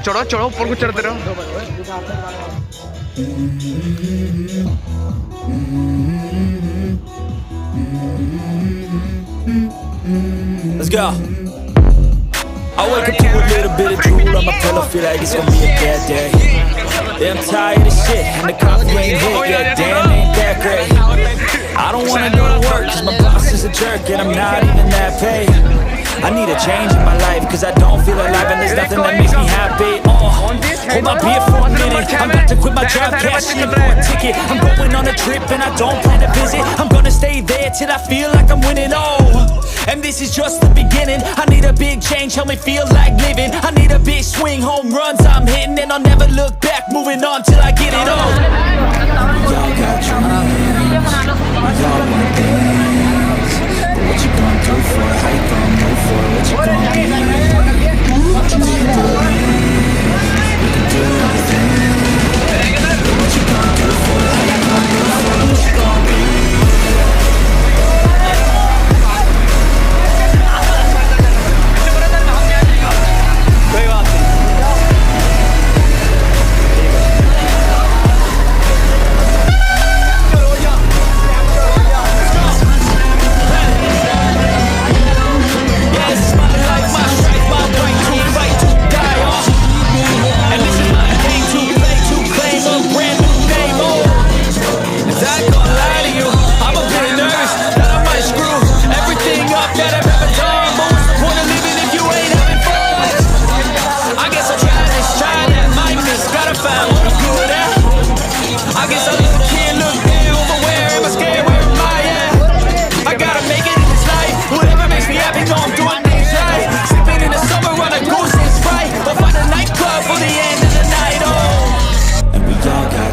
चढ़ो चढ़ो ऊपर को चढ़ते रहो। Let's go. I wake up to a little bit of drool on my pillow, feel like it's gonna be a bad day. Yeah, I'm tired of shit, and the coffee ain't hit yet, damn, ain't that great. I don't wanna go to work, cause my boss is a jerk, and I'm not even that paid. I need a change in my life, cause I don't feel alive, and there's nothing that makes me happy. Hold my beer for a minute, I'm about to quit my job, cashing in for a ticket. I'm going on a trip, and I don't plan to visit. I'm gonna stay there till I feel like I'm winning, and this is just the beginning. I need a big change, help me feel like living. I need a big swing, home runs I'm hitting, and I'll never look back, moving on till I get it all. Y'all got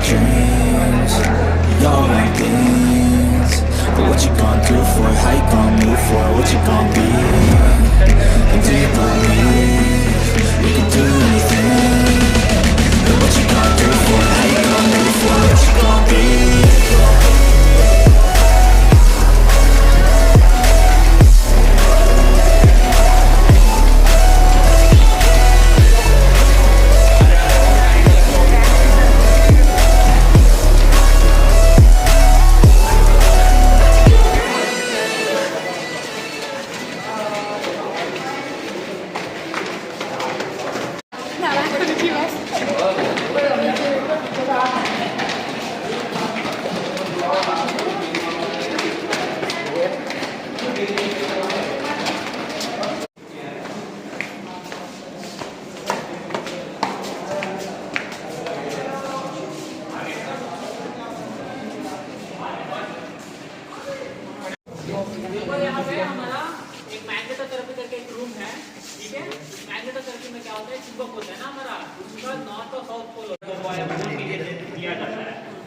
dreams, y'all want things, but what you gonna do for it? How you gonna move for it? What you gonna be? Do you believe you can do anything? But what you gonna do for it? How you gonna move for it? What you gonna be?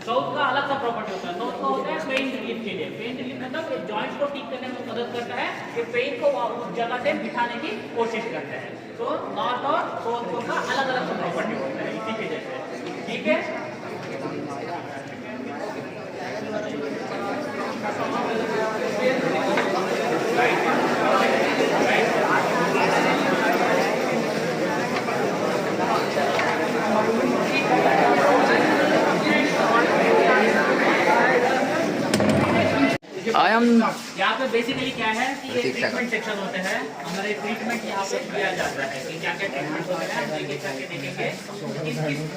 South का अलग सा property होता है। South का होता है pain relief के लिए। पेन रिलीफ मतलब ये जॉइंट को ठीक करने में मदद करता है, ये पेन को उस जगह से बिठाने की कोशिश करता है। तो नॉर्थ और साउथ पोल का अलग अलग प्रॉपर्टी होता है इसी के जैसे, ठीक है। यहाँ पे बेसिकली क्या है कि ये ट्रीटमेंट सेक्शन होते हैं हमारे। ट्रीटमेंट यहाँ पे किया जाता है कि क्या क्या ट्रीटमेंट होते हैं, हम एक करके देखेंगे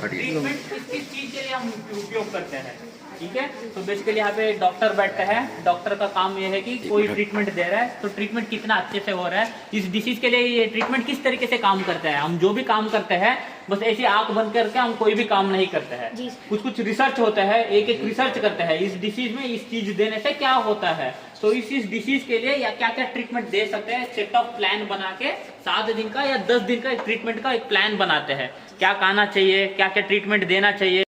ट्रीटमेंट किस किस चीज़ के लिए हम उपयोग करते हैं, ठीक है। तो बेसिकली यहाँ पे डॉक्टर बैठते हैं। डॉक्टर का काम ये है कि कोई ट्रीटमेंट दे रहा है तो ट्रीटमेंट कितना अच्छे से हो रहा है, इस डिसीज के लिए ये ट्रीटमेंट किस तरीके से काम करता है। हम जो भी काम करते हैं बस ऐसी आंख बंद करके हम कोई भी काम नहीं करते हैं। कुछ कुछ रिसर्च होता है, एक एक रिसर्च करते हैं इस डिसीज में इस चीज देने से क्या होता है। तो इस डिसीज के लिए या क्या क्या ट्रीटमेंट दे सकते हैं, सेट ऑफ प्लान बना के 7 दिन का या 10 दिन का एक ट्रीटमेंट का एक प्लान बनाते हैं। क्या खाना चाहिए, क्या क्या ट्रीटमेंट देना चाहिए।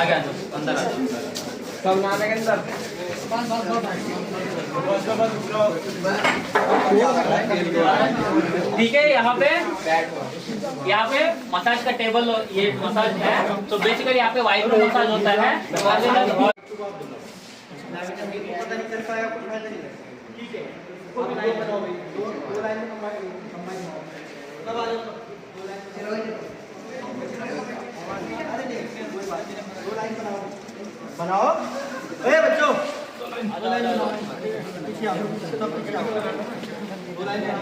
आगे अंदर ठीक है। यहाँ पे मसाज का टेबल, ये मसाज है। तो बेसिकली यहाँ पे वाइब्रो मसाज होता है। बनाओ बच्चों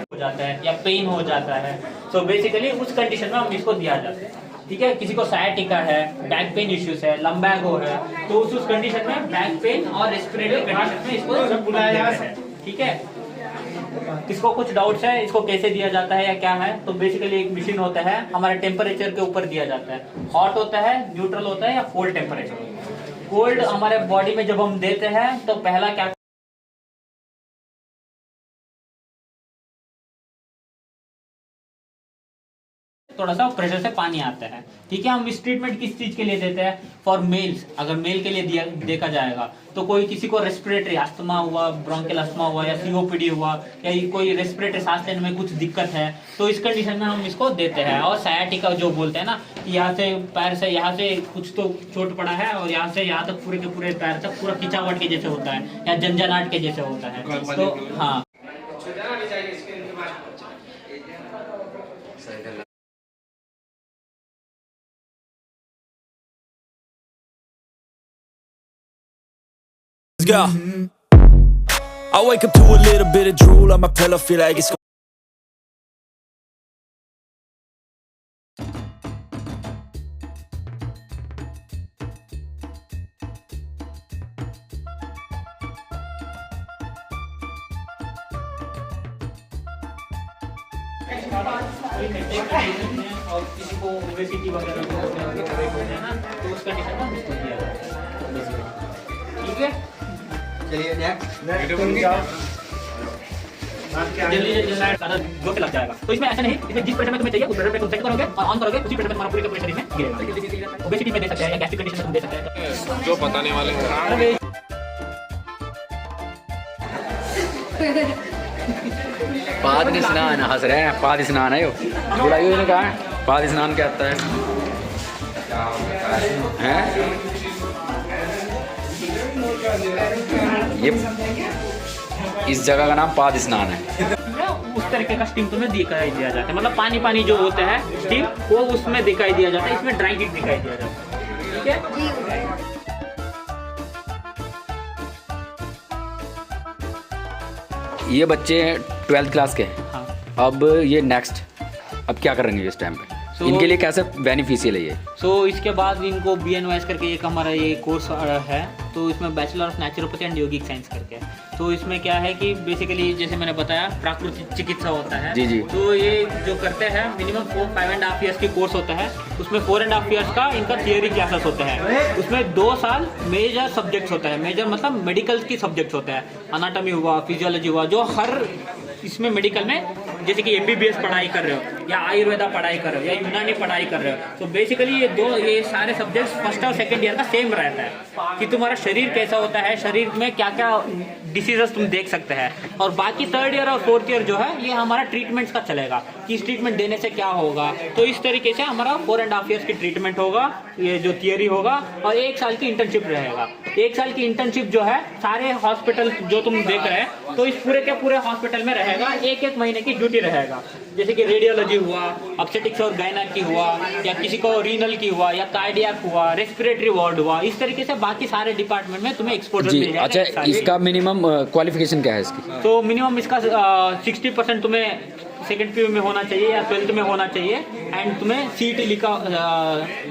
हो जाता है या पेन हो जाता है, तो बेसिकली उस कंडीशन में हम इसको दिया जाता है। ठीक है। किसी को सायाटिका है, बैक पेन इश्यूज है, लंबैगो है, तो उस कंडीशन में बैक पेन और रेस्पिरेटरी कंडीशन में इसको बुलाया जाता है। ठीक है। किसको कुछ डाउट्स है इसको कैसे दिया जाता है या क्या है, तो बेसिकली एक मशीन होता है, हमारे टेम्परेचर के ऊपर दिया जाता है। हॉट होता है, न्यूट्रल होता है या कोल्ड टेम्परेचर। कोल्ड हमारे बॉडी में जब हम देते हैं तो पहला क्या, थोड़ा सा प्रेशर से पानी आता है। ठीक है। हम इस ट्रीटमेंट किस चीज के लिए देते हैं? For mails. अगर मेल के लिए देखा जाएगा तो कोई किसी को रेस्पिरेटरी अस्थमा हुआ, ब्रोंकियल अस्थमा हुआ या सीओपीडी हुआ या कोई रेस्पिरेटरी सांस लेने में कुछ दिक्कत है, तो इस कंडीशन में हम इसको देते हैं। और सायाटिका जो बोलते हैं ना कि यहाँ से पैर से यहाँ से कुछ तो चोट पड़ा है और यहाँ से यहाँ तक पूरे के पूरे पैर तक पूरा खिंचावट के जैसे होता है या झंझनाहट के जैसे होता है, तो हाँ। Let's go. I wake up to a little bit of drool on my pillow, feel like it's और किसी को ओबेसिटी वगैरह है ना, तो उस कंडीशन में इसको दिया जाता है। ठीक है। चलिए नेक्स्ट जो लग जाएगा। तो इसमें ऐसा नहीं, इसमें जिस प्रेशर में तुम्हें चाहिए उस प्रेशर पे तुम सेट करोगे और ऑन करोगे, उसी प्रेशर में तुम्हारा पूरे का पूरे शरीर में गिरेगा। ओबेसिटी में दे सकते हैं या गैस्ट्रिक कंडीशन में तुम दे सकते हैं। जो बताने वाले हैं पाद स्नान हंस रहे हैं। पाद स्नान है यो बुलाई ने कहा है। पाद स्नान क्या होता है? ये इस जगह का नाम पाद स्नान है। उस तरीके का स्टीम तुम्हें दिखाई दिया जाता है, मतलब पानी पानी जो होता है स्टीम वो उसमें दिखाई दिया जाता है, इसमें ड्राई हीट दिखाई दिया जाता है। ठीक है। ये बच्चे 12th क्लास के हैं। हाँ। अब ये नेक्स्ट अब क्या करेंगे इस टाइम पे? इनके लिए कैसे बेनिफिशियल है ये? इसके बाद इनको BNOS करके एक हमारा ये कोर्स है, तो इसमें bachelor of naturopathy and yogic science करके है। तो इसमें क्या है कि बेसिकली जैसे मैंने बताया प्राकृतिक चिकित्सा होता है। जी जी। तो ये जो करते हैं मिनिमम 5.5 ईयर्स की कोर्स होता है, उसमें 4.5 ईयर्स का इनका थियोरी क्लासेस होते हैं, उसमें 2 साल मेजर सब्जेक्ट्स होता है। मेजर मतलब मेडिकल की सब्जेक्ट्स होते हैं, अनाटॉमी हुआ, फिजियोलॉजी हुआ, जो हर इसमें मेडिकल में जैसे कि MBBS पढ़ाई कर रहे हो या आयुर्वेदा पढ़ाई कर रहे हो या यूनानी पढ़ाई कर रहे हो, तो बेसिकली ये सारे सब्जेक्ट्स फर्स्ट और सेकंड ईयर का सेम रहता है कि तुम्हारा शरीर कैसा होता है, शरीर में क्या क्या डिसीजेस तुम देख सकते हैं। और बाकी 3rd ईयर और 4th ईयर जो है ये हमारा ट्रीटमेंट्स का चलेगा कि इस ट्रीटमेंट देने से क्या होगा। तो इस तरीके से हमारा 4.5 ईयर्स की ट्रीटमेंट होगा, ये जो थियरी होगा, और 1 साल की इंटर्नशिप रहेगा। 1 साल की इंटर्नशिप जो है सारे हॉस्पिटल जो तुम देख रहे हैं तो इस पूरे के पूरे हॉस्पिटल में रहेगा, 1-1 महीने की ड्यूटी रहेगा। जैसे कि रेडियोलॉजी हुआ, ऑब्स्टेटिक्स और गायनेक की हुआ, या किसी को रीनल की हुआ या कार्डियक हुआ, रेस्पिरेटरी वार्ड हुआ, इस तरीके से बाकी सारे डिपार्टमेंट में तुम्हें एक्सपोजर मिल जाएगा। अच्छा, इसका मिनिमम क्वालिफिकेशन क्या है इसकी? तो मिनिमम इसका 60% तुम्हें सेकेंड PU में होना चाहिए या 12th में होना चाहिए, एंड तुम्हें CET लिखा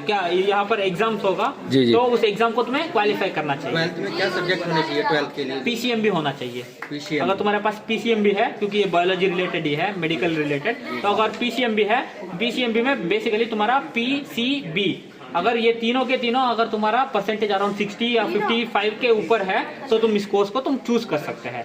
क्या यहाँ पर एग्जाम्स होगा। जी जी। तो उस एग्जाम को तुम्हें क्वालिफाई करना चाहिए। 12th में क्या सब्जेक्ट होने चाहिए 12th के लिए? PCM भी होना चाहिए। PCM। अगर तुम्हारे पास PCM भी है, क्योंकि ये बायोलॉजी रिलेटेड ही है, मेडिकल रिलेटेड, तो अगर PCM भी है, PCM में बेसिकली तुम्हारा PCB, अगर ये तीनों के तीनों अगर तुम्हारा परसेंटेज अराउंड 60 या 55 के ऊपर है तो तुम इस कोर्स को तुम चूज कर सकते हैं।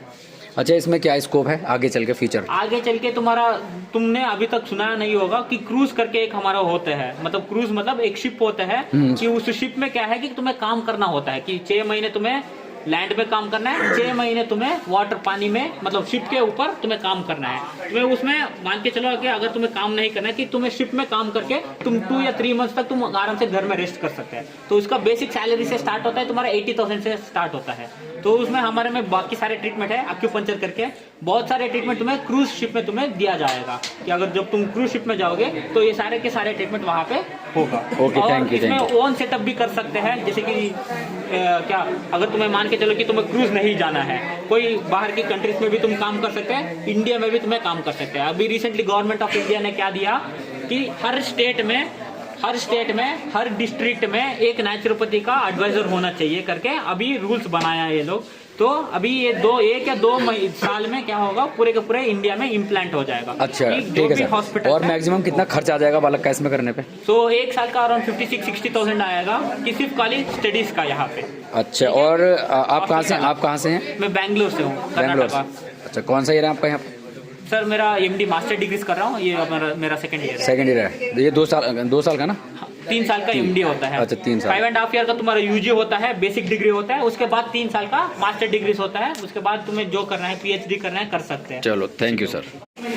अच्छा, इसमें क्या स्कोप है आगे चल के फ्यूचर? आगे चल के तुम्हारा, तुमने अभी तक सुना नहीं होगा कि क्रूज करके एक हमारा होता है, मतलब क्रूज मतलब एक शिप होता है कि उस शिप में क्या है कि तुम्हें काम करना होता है कि 6 महीने तुम्हें लैंड में काम करना है, 6 महीने तुम्हें वाटर पानी में मतलब शिप के ऊपर तुम्हें काम करना है। तुम्हें उसमें मान के चलो कि अगर तुम्हें काम नहीं करना है कि तुम्हें शिप में काम करके तुम 2 या 3 मंथ्स तक तुम आराम से घर में रेस्ट कर सकते हैं। तो उसका बेसिक सैलरी से स्टार्ट होता है, तुम्हारा 80,000 से स्टार्ट होता है। तो उसमें हमारे में बाकी सारे ट्रीटमेंट है, एक्यूपंक्चर करके बहुत सारे ट्रीटमेंट तुम्हें क्रूज शिप में तुम्हें दिया जाएगा कि अगर जब तुम क्रूज शिप में जाओगे तो ये सारे के सारे ट्रीटमेंट वहाँ पे होगा। Okay, thank you. इसमें ओन सेटअप भी कर सकते हैं, जैसे कि क्या अगर तुम्हें मान के चलो कि तुम्हें क्रूज नहीं जाना है, कोई बाहर की कंट्रीज में भी तुम काम कर सकते हैं, इंडिया में भी तुम्हें काम कर सकते हैं। अभी रिसेंटली गवर्नमेंट ऑफ इंडिया ने क्या दिया कि हर स्टेट में हर डिस्ट्रिक्ट में एक नेचुरोपैथी का एडवाइजर होना चाहिए करके अभी रूल्स बनाया है ये लोग। तो अभी ये 1 या 2 साल में क्या होगा, पूरे के पूरे इंडिया में इम्प्लांट हो जाएगा। अच्छा, ठीक है सर। और मैक्सिमम कितना खर्च आ जाएगा बालक का इसमें करने पे? तो 1 साल का अराउंड 56-60,000 आएगा कि सिर्फ खाली स्टडीज का यहाँ पे। अच्छा, और आप कहाँ से हैं? मैं बैंगलोर से हूँ, बैंगलोर कर्नाटका। अच्छा, कौन सा ईयर है आपका यहाँ पे? सर मेरा MD मास्टर डिग्रीज कर रहा हूँ, ये मेरा सेकंड ईयर है। सेकंड ईयर है। ये 2 साल का ना? 3 साल का MD होता है। अच्छा, 3 साल। 5.5 ईयर का तुम्हारा UG होता है, बेसिक डिग्री होता है, उसके बाद 3 साल का मास्टर डिग्रीज होता है। उसके बाद तुम्हें जो करना है, PhD करना है, कर सकते हैं। चलो, थैंक यू सर।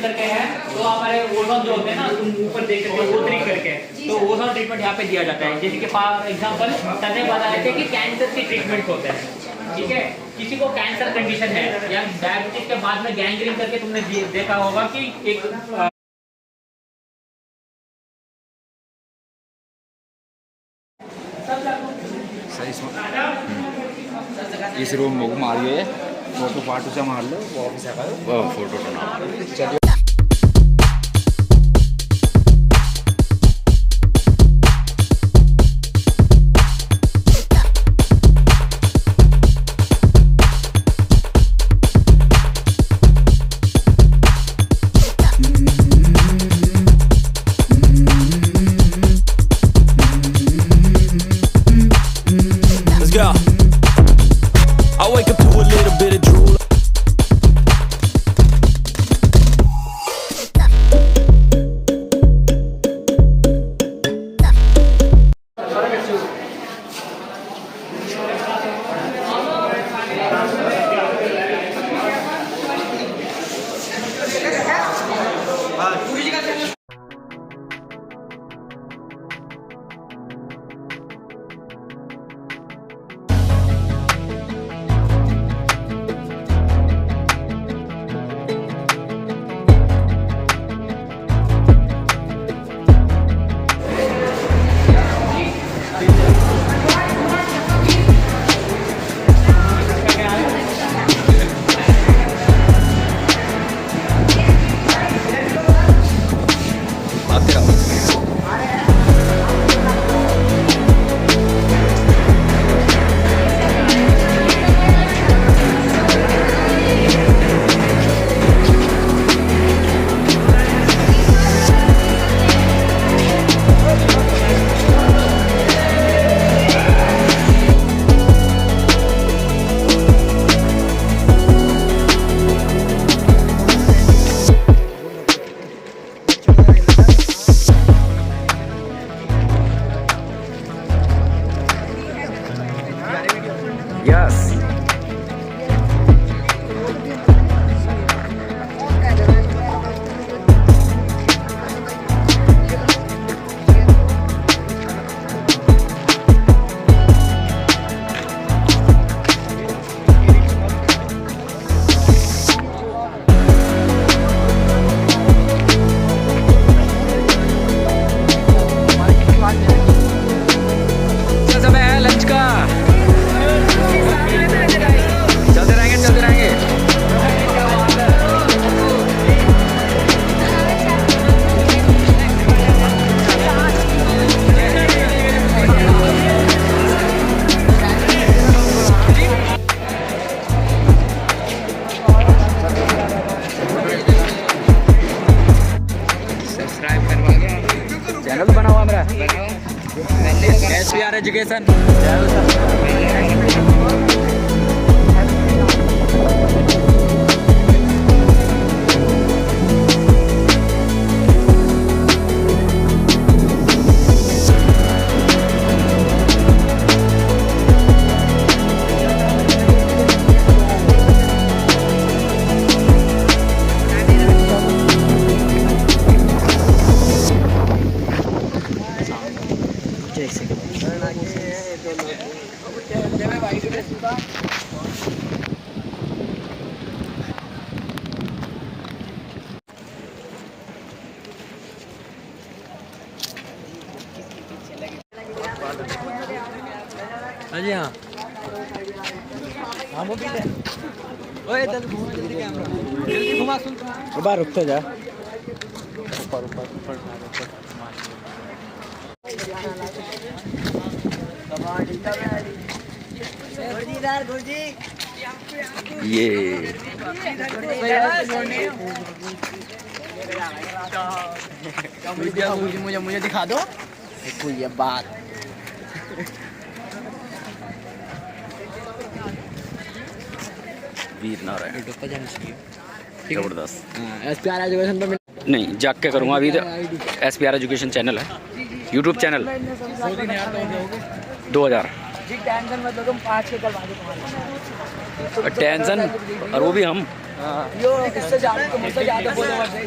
करके है तो हमारे ओजोन जो होते हैं ना, तुम ऊपर देख सकते हो O3 करके, तो ओजोन ट्रीटमेंट यहाँ पे दिया जाता है। जैसे कि फॉर एग्जांपल सर ने बताया था कि कैंसर की ट्रीटमेंट होते हैं, ठीक है। किसी को कैंसर कंडीशन है या डायबिटीज के बाद में गैंग्रीन करके तुमने देखा होगा कि एक इस रूम में मारिए फोटो से मार लो, वो ऑफिस है फोटो चलिए। Let's go. I wake up to a little bit of drool. Yes, समय है लंच का। चलते रहेंगे। चैनल बना हुआ मेरा SPR एजुकेशन। जी हाँ हाँ वो भी ले ओए इधर घूम जल्दी कैमरा जल्दी घुमा सुन बाहर रुकते जा ऊपर ऊपर ऊपर ये मुझे दिखा दो देखो ये बात वीर नारायण जबरदस्त। SPR एजुकेशन पे नहीं जाग के करूँगा अभी तो। SPR एजुकेशन चैनल है, यूट्यूब चैनल 2000। टेंशन मत लो तुम 5 के करवा दो टेंशन और वो भी हम यो इससे ज्यादा तुम मुझसे ज्यादा फॉलोअर्स है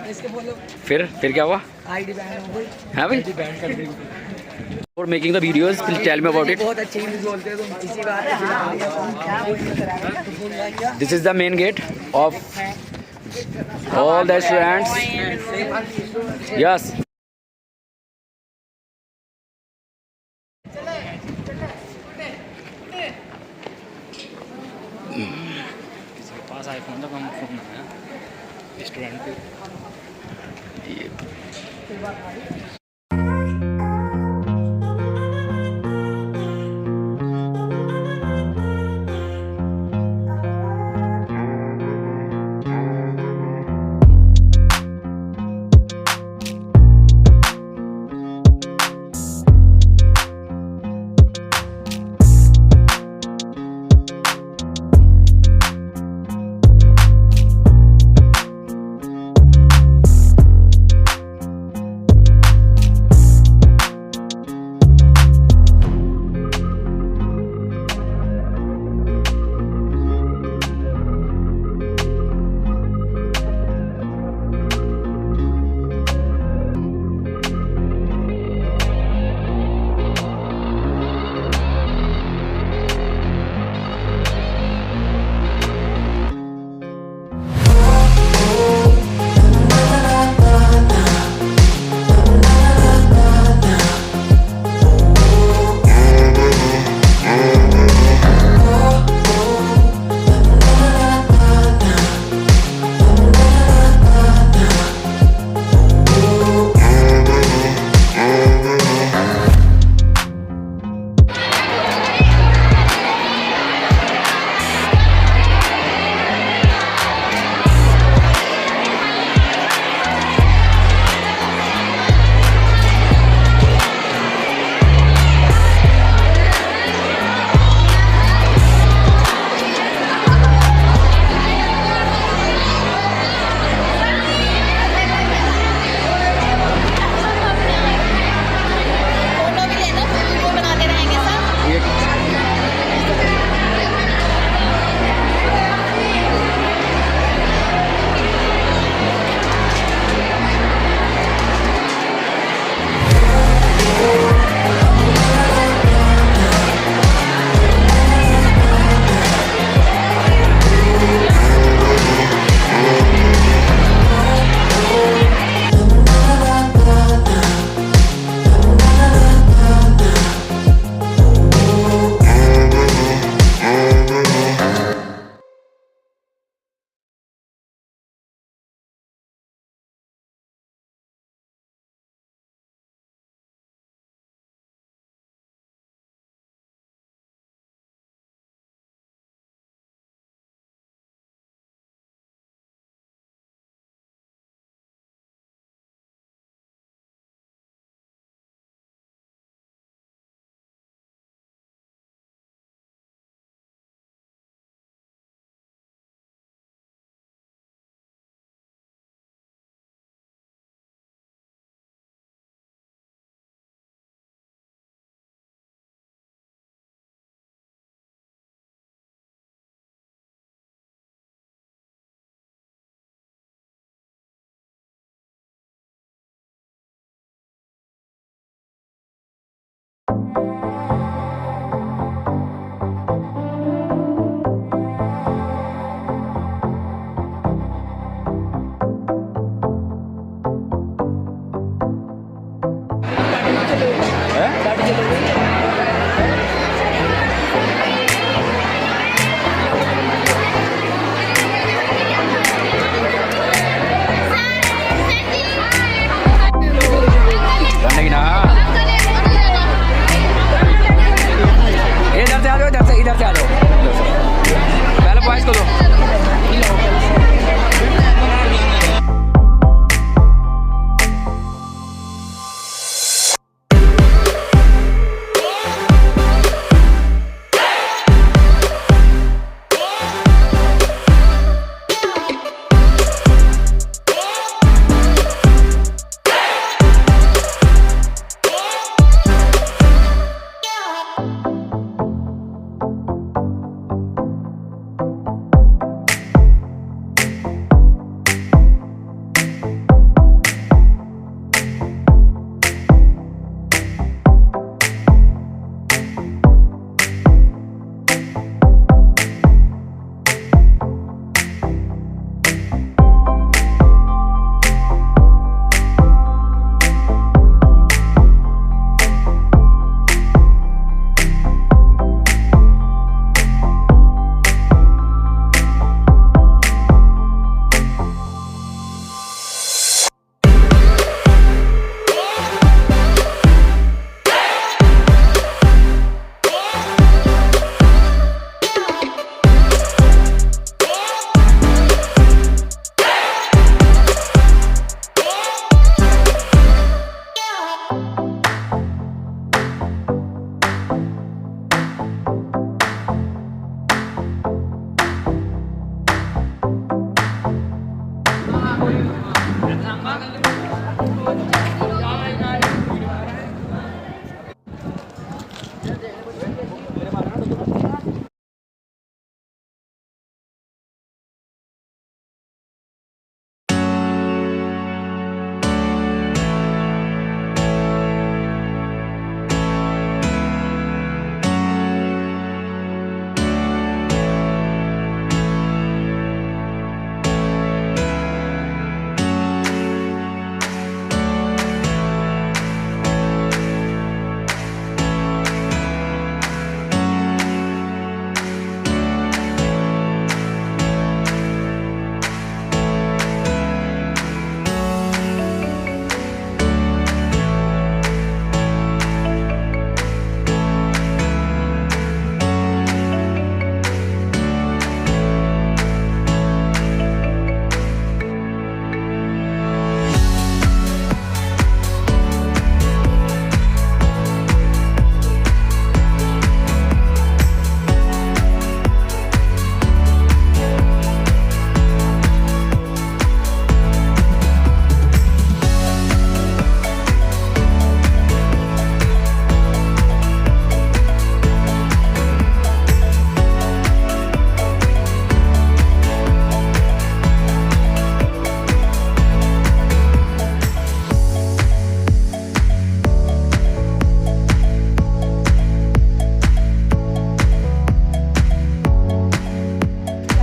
इसके बोलो फिर क्या हुआ? आईडी बैन हो गई हाँ भाई और making the videos please tell me about it. बहुत अच्छी इंग्लिश बोलते हो तुम इसी बात है this is the main gate of all the students. Yes. किसी के पास आईफोन तो कम फोन है स्टूडेंट पे।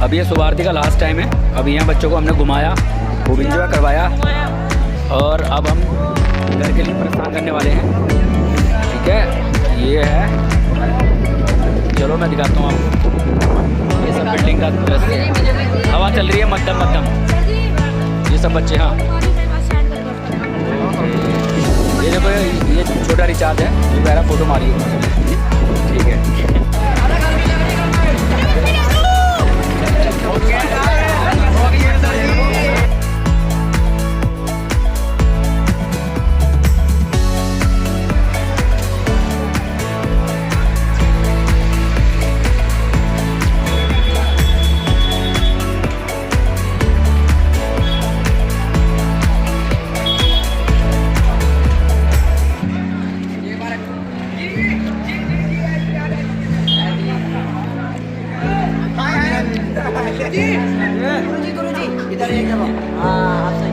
अब ये शुभारती का लास्ट टाइम है। अब यहाँ बच्चों को हमने घुमाया, खूब इंजॉय करवाया और अब हम घर के लिए प्रस्थान करने वाले हैं। ठीक है, ये है, चलो मैं दिखाता हूँ आपको। ये सब बिल्डिंग का दृश्य है, हवा चल रही है मध्यम मध्यम। ये सब बच्चे, हाँ ये देखो, ये छोटा रिचार्ज है, ये मेरा फोटो मारिए। ठीक है, गुरुजी इधर एक हाँ आप